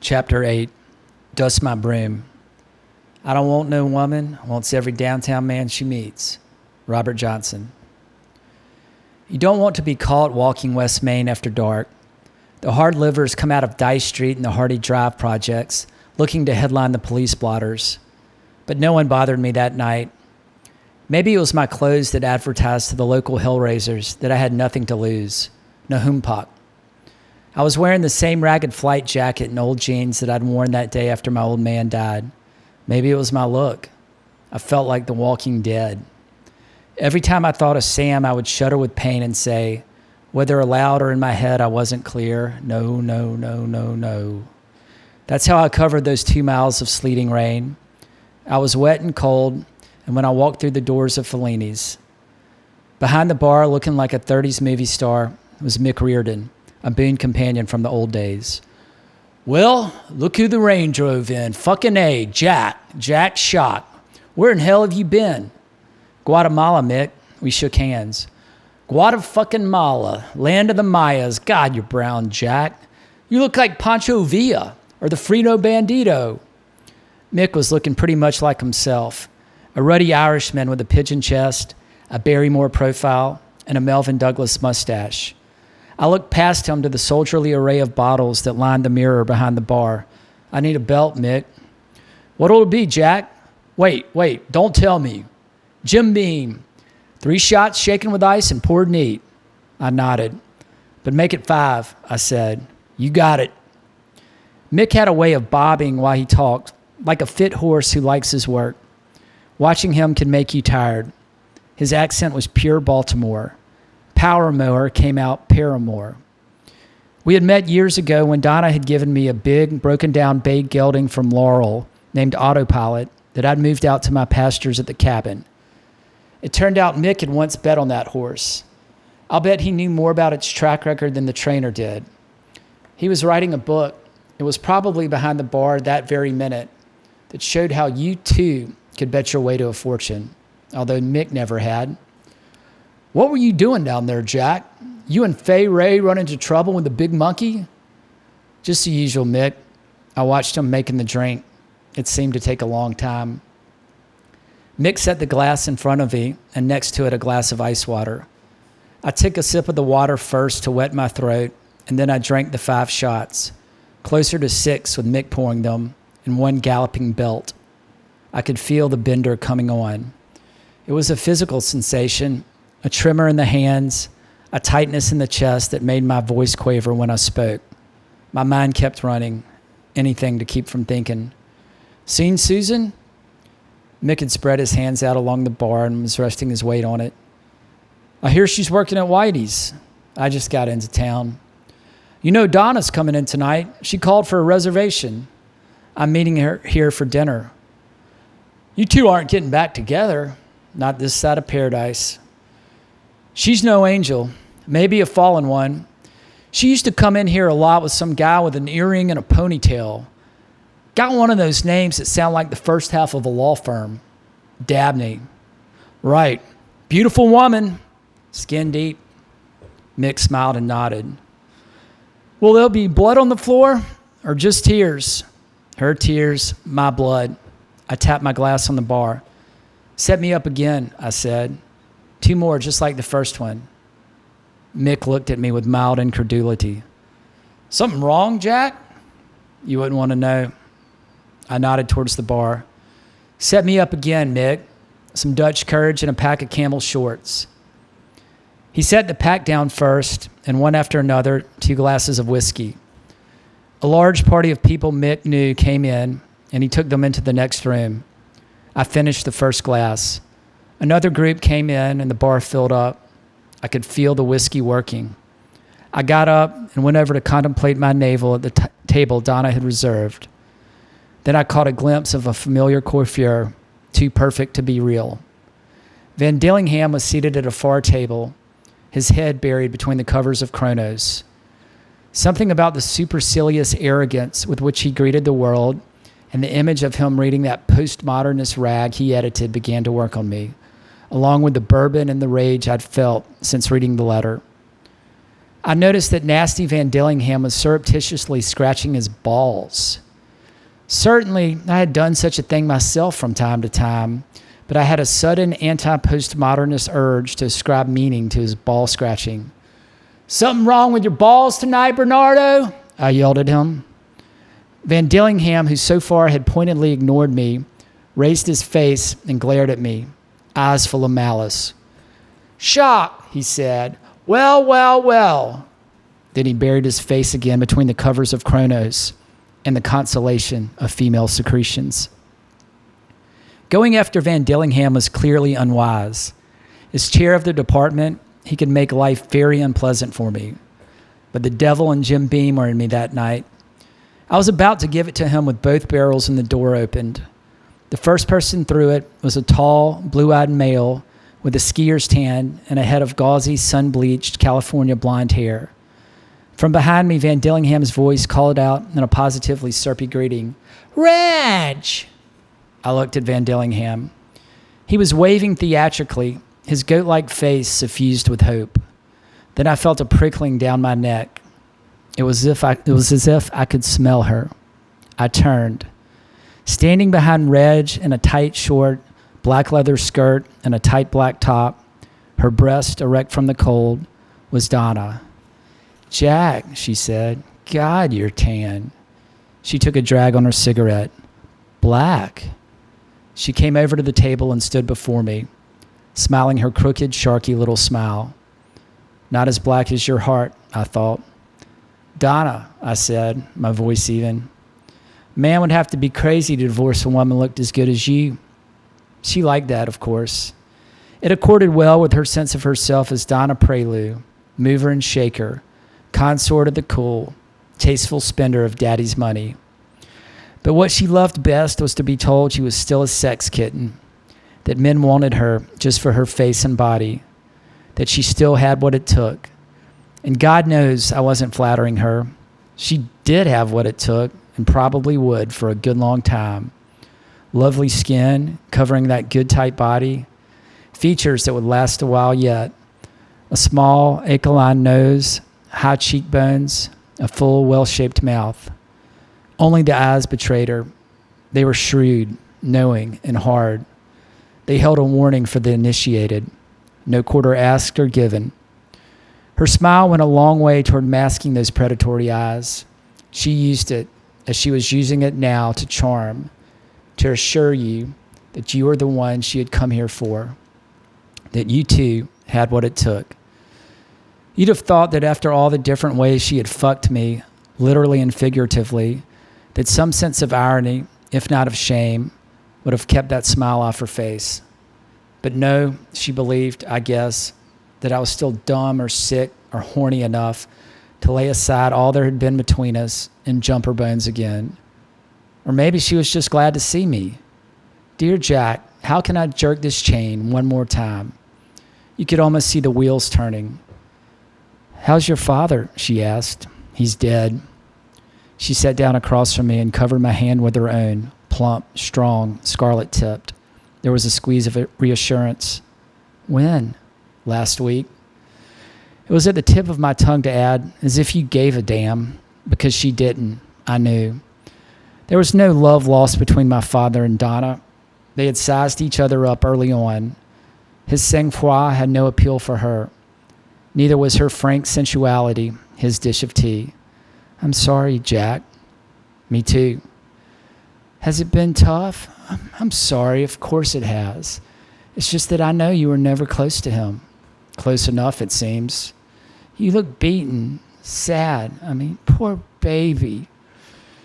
Chapter 8, Dust My Broom. I don't want no woman, wants every downtown man she meets. Robert Johnson. You don't want to be caught walking West Main after dark. The hard livers come out of Dice Street and the Hardy Drive projects, looking to headline the police blotters. But no one bothered me that night. Maybe it was my clothes that advertised to the local hellraisers that I had nothing to lose. Nahumpak. I was wearing the same ragged flight jacket and old jeans that I'd worn that day after my old man died. Maybe it was my look. I felt like the walking dead. Every time I thought of Sam, I would shudder with pain and say, whether aloud or in my head, I wasn't clear. No, no, no, no, no. That's how I covered those 2 miles of sleeting rain. I was wet and cold, and when I walked through the doors of Fellini's. Behind the bar, looking like a 30s movie star, was Mick Riordan, a boon companion from the old days. Well, look who the rain drove in. Fucking A, Jack shot. Where in hell have you been? Guatemala, Mick. We shook hands. Guatemala, land of the Mayas. God, you're brown, Jack. You look like Pancho Villa or the Frito Bandito. Mick was looking pretty much like himself. A ruddy Irishman with a pigeon chest, a Barrymore profile, and a Melvin Douglas mustache. I looked past him to the soldierly array of bottles that lined the mirror behind the bar. I need a belt, Mick. What'll it be, Jack? Wait, don't tell me. Jim Beam. 3 shots shaken with ice and poured neat. I nodded. But make it 5, I said. You got it. Mick had a way of bobbing while he talked, like a fit horse who likes his work. Watching him can make you tired. His accent was pure Baltimore. Power mower came out Paramore. We had met years ago when Donna had given me a big, broken-down bay gelding from Laurel named Autopilot that I'd moved out to my pastures at the cabin. It turned out Mick had once bet on that horse. I'll bet he knew more about its track record than the trainer did. He was writing a book. It was probably behind the bar that very minute that showed how you, too, could bet your way to a fortune, although Mick never had. What were you doing down there, Jack? You and Fay Ray run into trouble with the big monkey? Just the usual, Mick. I watched him making the drink. It seemed to take a long time. Mick set the glass in front of me, and next to it a glass of ice water. I took a sip of the water first to wet my throat, and then I drank the 5 shots, closer to 6 with Mick pouring them, in one galloping belt. I could feel the bender coming on. It was a physical sensation, a tremor in the hands, a tightness in the chest that made my voice quaver when I spoke. My mind kept running, anything to keep from thinking. Seen Susan? Mick had spread his hands out along the bar and was resting his weight on it. I hear she's working at Whitey's. I just got into town. You know Donna's coming in tonight. She called for a reservation. I'm meeting her here for dinner. You two aren't getting back together. Not this side of paradise. She's no angel, maybe a fallen one. She used to come in here a lot with some guy with an earring and a ponytail. Got one of those names that sound like the first half of a law firm. Dabney. Right. Beautiful woman. Skin deep. Mick smiled and nodded. Will there be blood on the floor or just tears? Her tears, my blood. I tapped my glass on the bar. Set me up again, I said. 2 more, just like the first one. Mick looked at me with mild incredulity. Something wrong, Jack? You wouldn't want to know. I nodded towards the bar. Set me up again, Mick. Some Dutch courage and a pack of Camel shorts. He set the pack down first, and one after another, 2 glasses of whiskey. A large party of people Mick knew came in, and he took them into the next room. I finished the first glass. Another group came in, and the bar filled up. I could feel the whiskey working. I got up and went over to contemplate my navel at the table Donna had reserved. Then I caught a glimpse of a familiar coiffure, too perfect to be real. Van Dillingham was seated at a far table, his head buried between the covers of Chronos. Something about the supercilious arrogance with which he greeted the world and the image of him reading that postmodernist rag he edited began to work on me, along with the bourbon and the rage I'd felt since reading the letter. I noticed that nasty Van Dillingham was surreptitiously scratching his balls. Certainly, I had done such a thing myself from time to time, but I had a sudden anti-postmodernist urge to ascribe meaning to his ball scratching. "Something wrong with your balls tonight, Bernardo?" I yelled at him. Van Dillingham, who so far had pointedly ignored me, raised his face and glared at me, eyes full of malice. "Shock," he said. "Well, well, well." Then he buried his face again between the covers of Chronos and the consolation of female secretions. Going after Van Dillingham was clearly unwise. As chair of the department, he could make life very unpleasant for me. But the devil and Jim Beam were in me that night. I was about to give it to him with both barrels and the door opened. The first person through it was a tall, blue-eyed male with a skier's tan and a head of gauzy, sun-bleached California blonde hair. From behind me, Van Dillingham's voice called out in a positively syrupy greeting, "Reg!" I looked at Van Dillingham. He was waving theatrically, his goat-like face suffused with hope. Then I felt a prickling down my neck. It was as if I could smell her. I turned. Standing behind Reg in a tight, short, black leather skirt and a tight black top, her breast erect from the cold, was Donna. "Jack," she said, "God, you're tan." She took a drag on her cigarette. "Black." She came over to the table and stood before me, smiling her crooked, sharky little smile. "Not as black as your heart," I thought. "Donna," I said, my voice even. "Man would have to be crazy to divorce a woman looked as good as you." She liked that, of course. It accorded well with her sense of herself as Donna Prelude, mover and shaker, consort of the cool, tasteful spender of daddy's money. But what she loved best was to be told she was still a sex kitten, that men wanted her just for her face and body, that she still had what it took. And God knows I wasn't flattering her. She did have what it took, and probably would for a good long time. Lovely skin, covering that good tight body, features that would last a while yet, a small aquiline nose, high cheekbones, a full, well-shaped mouth. Only the eyes betrayed her. They were shrewd, knowing, and hard. They held a warning for the initiated. No quarter asked or given. Her smile went a long way toward masking those predatory eyes. She used it, as she was using it now, to charm, to assure you that you were the one she had come here for, that you too had what it took. You'd have thought that after all the different ways she had fucked me, literally and figuratively, that some sense of irony, if not of shame, would have kept that smile off her face. But no, she believed, I guess, that I was still dumb or sick or horny enough to lay aside all there had been between us and jump her bones again. Or maybe she was just glad to see me. "Dear Jack, how can I jerk this chain one more time?" You could almost see the wheels turning. "How's your father?" she asked. "He's dead." She sat down across from me and covered my hand with her own, plump, strong, scarlet-tipped. There was a squeeze of reassurance. "When?" "Last week." It was at the tip of my tongue to add, "as if you gave a damn," because she didn't, I knew. There was no love lost between my father and Donna. They had sized each other up early on. His sang-froid had no appeal for her. Neither was her frank sensuality his dish of tea. "I'm sorry, Jack." "Me too." "Has it been tough?" I'm sorry, of course it has. It's just that I know you were never close to him." "Close enough, it seems." "You look beaten, sad. Poor baby."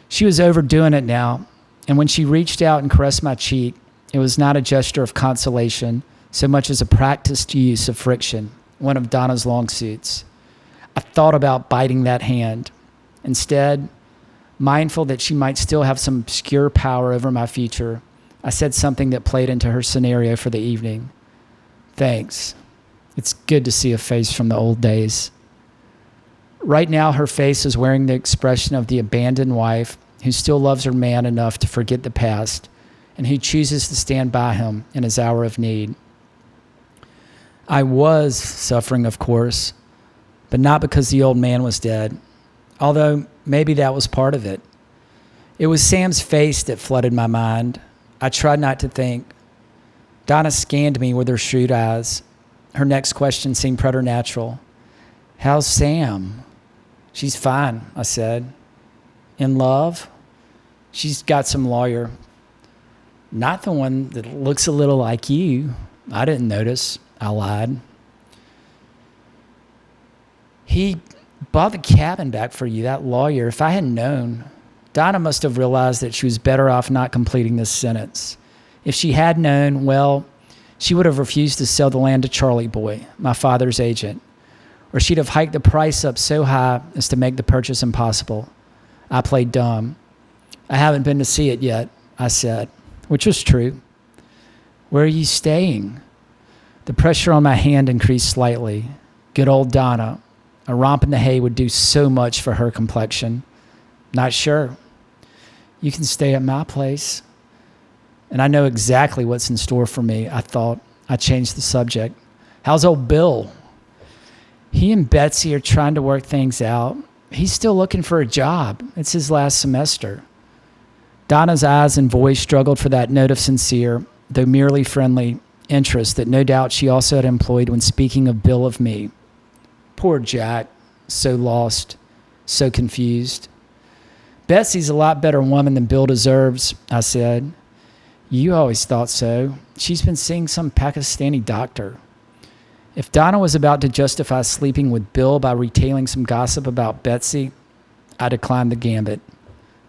She was overdoing it now, and when she reached out and caressed my cheek, it was not a gesture of consolation so much as a practiced use of friction, one of Donna's long suits. I thought about biting that hand. Instead, mindful that she might still have some obscure power over my future, I said something that played into her scenario for the evening. "Thanks. It's good to see a face from the old days." Right now, her face is wearing the expression of the abandoned wife who still loves her man enough to forget the past and who chooses to stand by him in his hour of need. I was suffering, of course, but not because the old man was dead, although maybe that was part of it. It was Sam's face that flooded my mind. I tried not to think. Donna scanned me with her shrewd eyes. Her next question seemed preternatural. How's Sam? She's fine, I said. In love? She's got some lawyer. Not the one that looks a little like you. I didn't notice. I lied. He bought the cabin back for you, that lawyer. If I had known. Donna must have realized that she was better off not completing this sentence. If she had known, well, she would have refused to sell the land to Charlie Boy, my father's agent, or she'd have hiked the price up so high as to make the purchase impossible. I played dumb. I haven't been to see it yet, I said, which was true. Where are you staying? The pressure on my hand increased slightly. Good old Donna. A romp in the hay would do so much for her complexion. Not sure. You can stay at my place. And I know exactly what's in store for me, I thought. I changed the subject. How's old Bill? He and Betsy are trying to work things out. He's still looking for a job. It's his last semester. Donna's eyes and voice struggled for that note of sincere, though merely friendly, interest that no doubt she also had employed when speaking of Bill of me. Poor Jack, so lost, so confused. Betsy's a lot better woman than Bill deserves, I said. You always thought so. She's been seeing some Pakistani doctor. If Donna was about to justify sleeping with Bill by retailing some gossip about Betsy, I declined the gambit.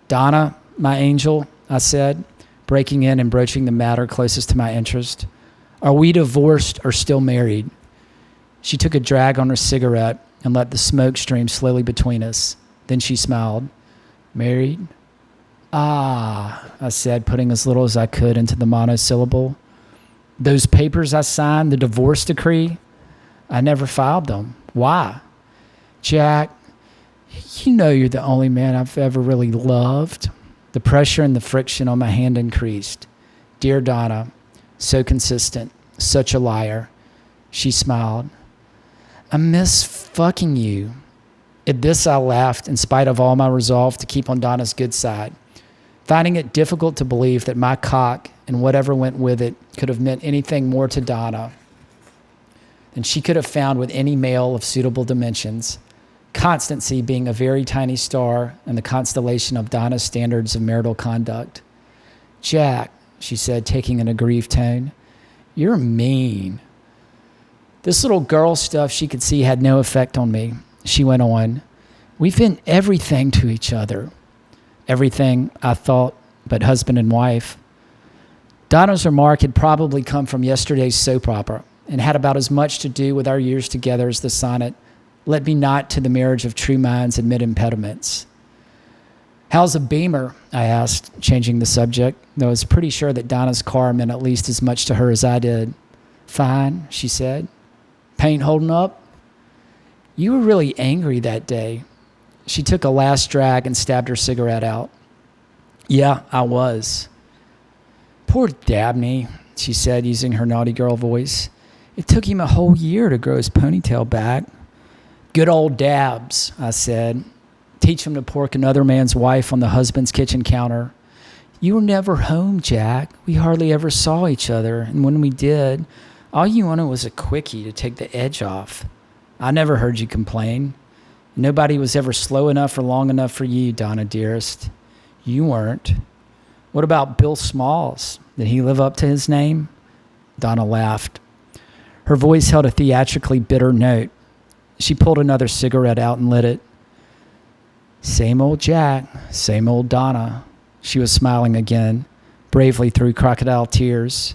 Donna, my angel, I said, breaking in and broaching the matter closest to my interest. Are we divorced or still married? She took a drag on her cigarette and let the smoke stream slowly between us. Then she smiled. Married? Ah, I said, putting as little as I could into the monosyllable. Those papers I signed, the divorce decree, I never filed them. Why? Jack, you know you're the only man I've ever really loved. The pressure and the friction on my hand increased. Dear Donna, so consistent, such a liar. She smiled. I miss fucking you. At this I laughed in spite of all my resolve to keep on Donna's good side, finding it difficult to believe that my cock and whatever went with it could have meant anything more to Donna than she could have found with any male of suitable dimensions, constancy being a very tiny star in the constellation of Donna's standards of marital conduct. Jack, she said, taking an aggrieved tone, you're mean. This little girl stuff she could see had no effect on me. She went on, we've been everything to each other. Everything, I thought, but husband and wife. Donna's remark had probably come from yesterday's soap opera and had about as much to do with our years together as the sonnet, let me not to the marriage of true minds admit impediments. How's a Beamer? I asked, changing the subject, though I was pretty sure that Donna's car meant at least as much to her as I did. Fine, she said. Paint holding up? You were really angry that day. She took a last drag and stabbed her cigarette out. Yeah, I was. Poor Dabney, she said, using her naughty girl voice. It took him a whole year to grow his ponytail back. Good old Dabs, I said. Teach him to pork another man's wife on the husband's kitchen counter. You were never home, Jack. We hardly ever saw each other, and when we did, all you wanted was a quickie to take the edge off. I never heard you complain. Nobody was ever slow enough or long enough for you, Donna, dearest. You weren't. What about Bill Smalls? Did he live up to his name? Donna laughed. Her voice held a theatrically bitter note. She pulled another cigarette out and lit it. Same old Jack, same old Donna. She was smiling again, bravely through crocodile tears.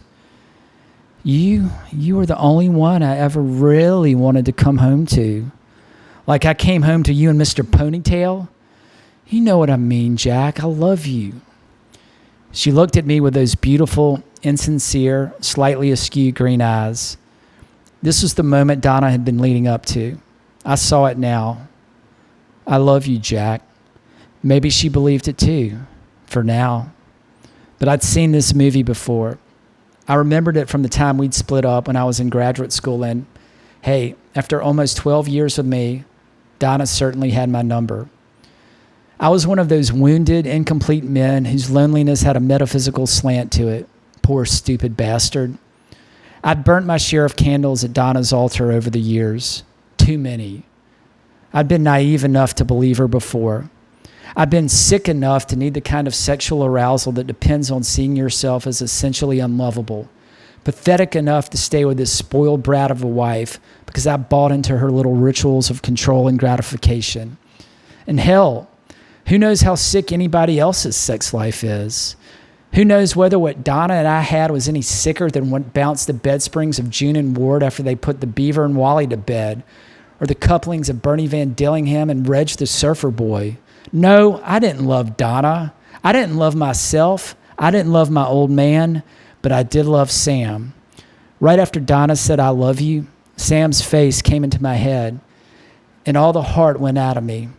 You were the only one I ever really wanted to come home to. Like I came home to you and Mr. Ponytail. You know what I mean, Jack. I love you. She looked at me with those beautiful, insincere, slightly askew green eyes. This was the moment Donna had been leading up to. I saw it now. I love you, Jack. Maybe she believed it too, for now. But I'd seen this movie before. I remembered it from the time we'd split up when I was in graduate school, and hey, after almost 12 years with me, Donna certainly had my number. I was one of those wounded, incomplete men whose loneliness had a metaphysical slant to it. Poor, stupid bastard. I'd burnt my share of candles at Donna's altar over the years. Too many. I'd been naive enough to believe her before. I'd been sick enough to need the kind of sexual arousal that depends on seeing yourself as essentially unlovable. Pathetic enough to stay with this spoiled brat of a wife because I bought into her little rituals of control and gratification. And hell, who knows how sick anybody else's sex life is? Who knows whether what Donna and I had was any sicker than what bounced the bed springs of June and Ward after they put the Beaver and Wally to bed, or the couplings of Bernie Van Dillingham and Reg the Surfer Boy. No, I didn't love Donna. I didn't love myself. I didn't love my old man, but I did love Sam. Right after Donna said, "I love you," Sam's face came into my head, and all the heart went out of me.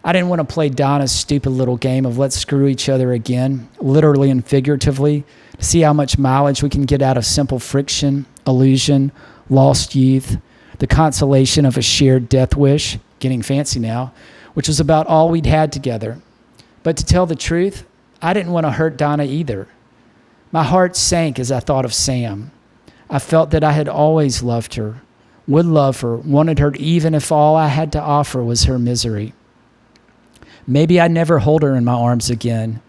I didn't want to play Donna's stupid little game of let's screw each other again, literally and figuratively, to see how much mileage we can get out of simple friction, illusion, lost youth, the consolation of a shared death wish, getting fancy now, which was about all we'd had together. But to tell the truth, I didn't want to hurt Donna either. My heart sank as I thought of Sam. I felt that I had always loved her, would love her, wanted her even if all I had to offer was her misery. Maybe I'd never hold her in my arms again.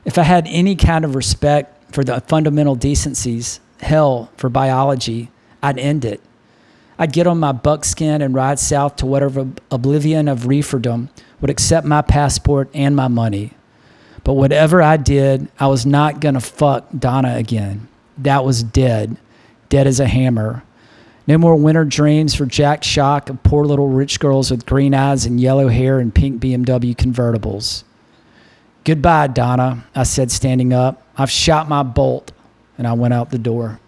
If I had any kind of respect for the fundamental decencies, hell, for biology, I'd end it. I'd get on my buckskin and ride south to whatever oblivion of reeferdom would accept my passport and my money. But whatever I did, I was not going to fuck Donna again. That was dead. Dead as a hammer. No more winter dreams for Jack Shock of poor little rich girls with green eyes and yellow hair and pink BMW convertibles. Goodbye, Donna, I said, standing up. I've shot my bolt, and I went out the door.